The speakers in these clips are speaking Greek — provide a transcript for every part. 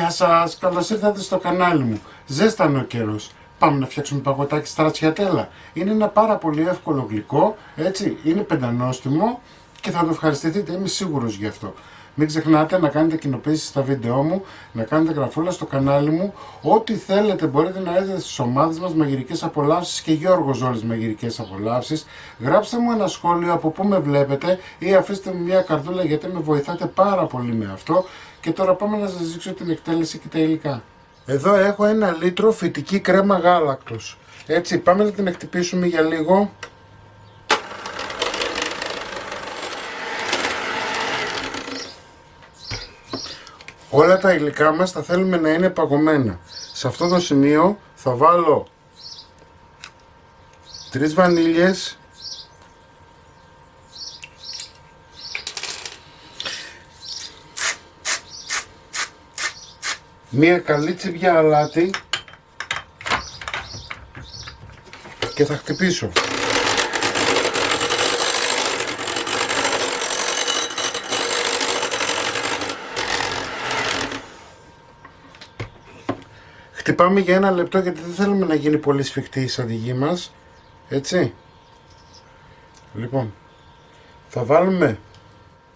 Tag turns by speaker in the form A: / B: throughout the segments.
A: Γεια σας, καλώς ήρθατε στο κανάλι μου. Ζέστανε ο καιρός. Πάμε να φτιάξουμε παγωτάκι στρατσιατέλα. Είναι ένα πάρα πολύ εύκολο γλυκό, έτσι, είναι πεντανόστιμο και θα το ευχαριστηθείτε, είμαι σίγουρος γι' αυτό. Μην ξεχνάτε να κάνετε κοινοποίηση στα βίντεό μου, να κάνετε γραφούλα στο κανάλι μου. Ό,τι θέλετε μπορείτε να έρθετε στις ομάδες μας Μαγειρικές Απολαύσεις και Γιώργος Ζόρης Μαγειρικές Απολαύσεις. Γράψτε μου ένα σχόλιο από πού με βλέπετε ή αφήστε μου μια καρδούλα γιατί με βοηθάτε πάρα πολύ με αυτό. Και τώρα πάμε να σας δείξω την εκτέλεση και τα υλικά. Εδώ έχω 1 λίτρο φυτική κρέμα γάλακτος. Έτσι, πάμε να την εκτυπήσουμε για λίγο. Όλα τα υλικά μας θα θέλουμε να είναι παγωμένα. Σε αυτό το σημείο θα βάλω 3 βανίλιες, μία καλή τσιμπιά αλάτι και θα χτυπήσω. Χτυπάμε για 1 λεπτό γιατί δεν θέλουμε να γίνει πολύ σφιχτή η σαντιγή μας. Έτσι. Λοιπόν, θα βάλουμε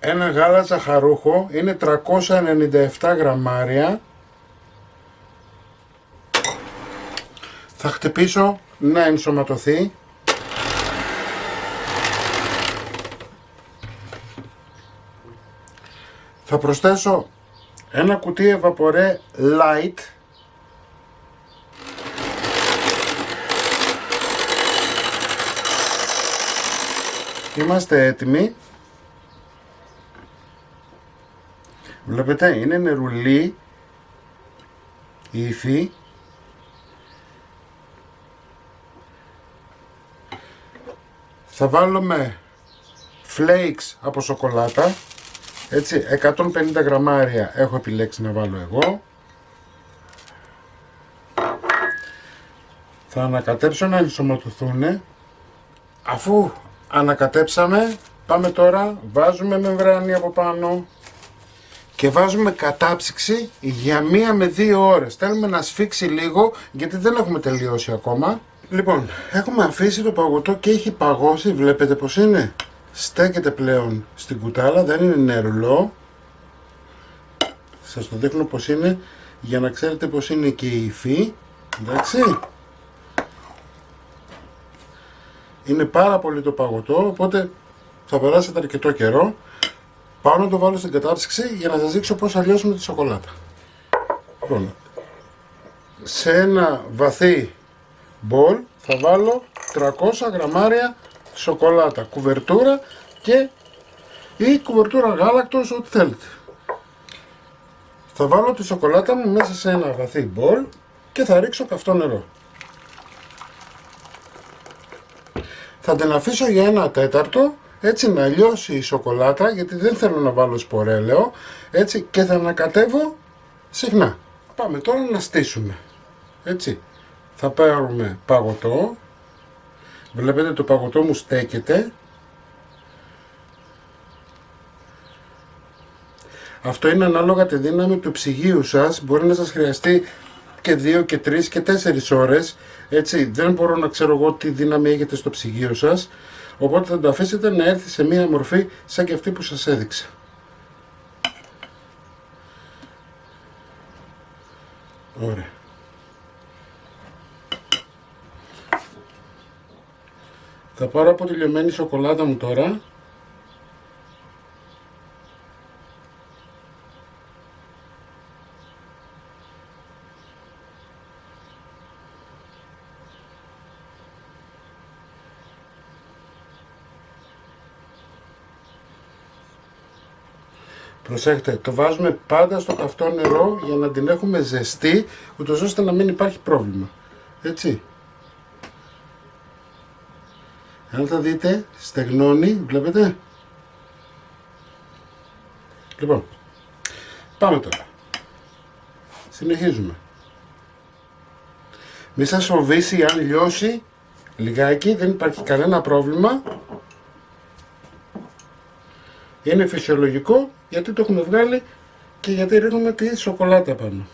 A: ένα γάλα ζαχαρούχο, είναι 397 γραμμάρια. Θα χτυπήσω να ενσωματωθεί. Θα προσθέσω ένα κουτί ευαπορέ light. Είμαστε έτοιμοι. Βλέπετε, είναι νερουλή η υφή. Θα βάλουμε flakes από σοκολάτα. Έτσι, 150 γραμμάρια έχω επιλέξει να βάλω εγώ. Θα ανακατέψω να ενσωματωθούν. Αφού ανακατέψαμε, πάμε τώρα, βάζουμε μεμβράνη από πάνω και βάζουμε κατάψυξη για 1 με 2 ώρες. Θέλουμε να σφίξει λίγο γιατί δεν έχουμε τελειώσει ακόμα. Λοιπόν, έχουμε αφήσει το παγωτό και έχει παγώσει, βλέπετε πως είναι. Στέκεται πλέον στην κουτάλα, δεν είναι νερουλό. Σας το δείχνω πως είναι για να ξέρετε πως είναι και η υφή. Εντάξει. Είναι πάρα πολύ το παγωτό, οπότε θα περάσετε αρκετό καιρό. Πάω να το βάλω στην κατάψυξη για να σας δείξω πώς θα λιώσουμε τη σοκολάτα. Λοιπόν, σε ένα βαθύ μπολ θα βάλω 300 γραμμάρια σοκολάτα, κουβερτούρα ή κουβερτούρα γάλακτος, ό,τι θέλετε. Θα βάλω τη σοκολάτα μου μέσα σε ένα βαθύ μπολ και θα ρίξω καυτό νερό. Θα την αφήσω για 1 τέταρτο, έτσι να λιώσει η σοκολάτα, γιατί δεν θέλω να βάλω σπορέλαιο, έτσι, και θα ανακατεύω συχνά. Πάμε τώρα να στήσουμε. Έτσι, θα πάρουμε παγωτό. Βλέπετε το παγωτό μου στέκεται. Αυτό είναι ανάλογα τη δύναμη του ψυγείου σας. Μπορεί να σας χρειαστεί και 2 και 3 και 4 ώρες. Έτσι, δεν μπορώ να ξέρω εγώ τι δύναμη έχετε στο ψυγείο σας. Οπότε θα το αφήσετε να έρθει σε μία μορφή σαν και αυτή που σας έδειξα. Ωραία. Θα πάρω από τη λιωμένη σοκολάτα μου τώρα. Προσέχτε, το βάζουμε πάντα στο καυτό νερό για να την έχουμε ζεστή, ούτως ώστε να μην υπάρχει πρόβλημα. Έτσι. Αν θα δείτε, στεγνώνει, βλέπετε. Λοιπόν, πάμε τώρα. Συνεχίζουμε. Μη σας φοβήσει αν λιώσει λιγάκι, δεν υπάρχει κανένα πρόβλημα. Είναι φυσιολογικό γιατί το έχουμε βγάλει και γιατί ρίχνουμε τη σοκολάτα πάνω.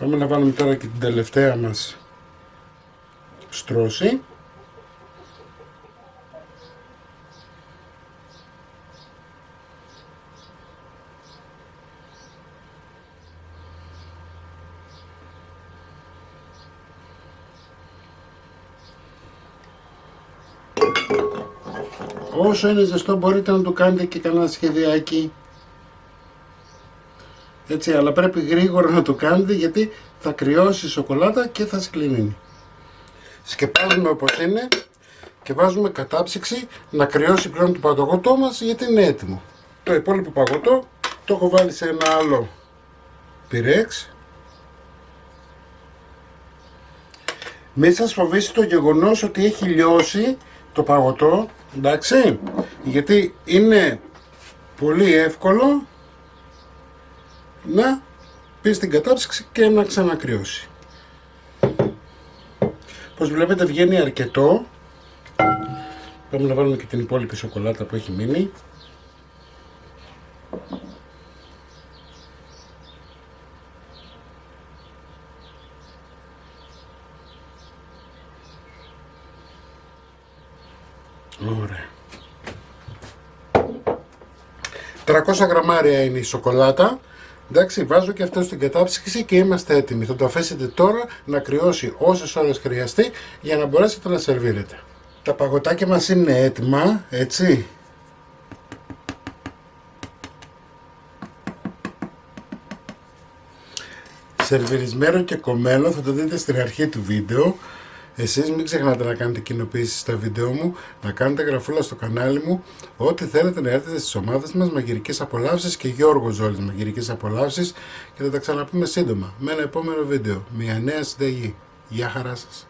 A: Πάμε να βάλουμε τώρα και την τελευταία μας στρώση. Όσο είναι ζεστό μπορείτε να το κάνετε και κανένα σχεδιάκι. Έτσι, αλλά πρέπει γρήγορα να το κάνετε γιατί θα κρυώσει η σοκολάτα και θα σκλινίνει. Σκεπάζουμε όπως είναι και βάζουμε κατάψυξη να κρυώσει πλέον το παγωτό μας γιατί είναι έτοιμο. Το υπόλοιπο παγωτό το έχω βάλει σε ένα άλλο πυρέξ. Μην σας φοβήσει το γεγονός ότι έχει λιώσει το παγωτό, εντάξει, γιατί είναι πολύ εύκολο να πει στην κατάψυξη και να ξανακρυώσει. Όπως βλέπετε βγαίνει αρκετό. Πάμε να βάλουμε και την υπόλοιπη σοκολάτα που έχει μείνει. Ωραία. 300 γραμμάρια είναι η σοκολάτα. Εντάξει, βάζω και αυτό στην κατάψυξη και είμαστε έτοιμοι. Θα το αφήσετε τώρα να κρυώσει όσες ώρες χρειαστεί για να μπορέσετε να σερβίρετε. Τα παγωτάκια μας είναι έτοιμα, έτσι. Σερβιρισμένο και κομμένο, θα το δείτε στην αρχή του βίντεο. Εσείς μην ξεχνάτε να κάνετε κοινοποίησεις στα βίντεο μου, να κάνετε γραφούλα στο κανάλι μου, ό,τι θέλετε να έρθετε στις ομάδες μας Μαγειρικές Απολαύσεις και Γιώργος Ζόλης Μαγειρικές Απολαύσεις και θα τα ξαναπούμε σύντομα με ένα επόμενο βίντεο, μια νέα συνταγή. Γεια χαρά σας!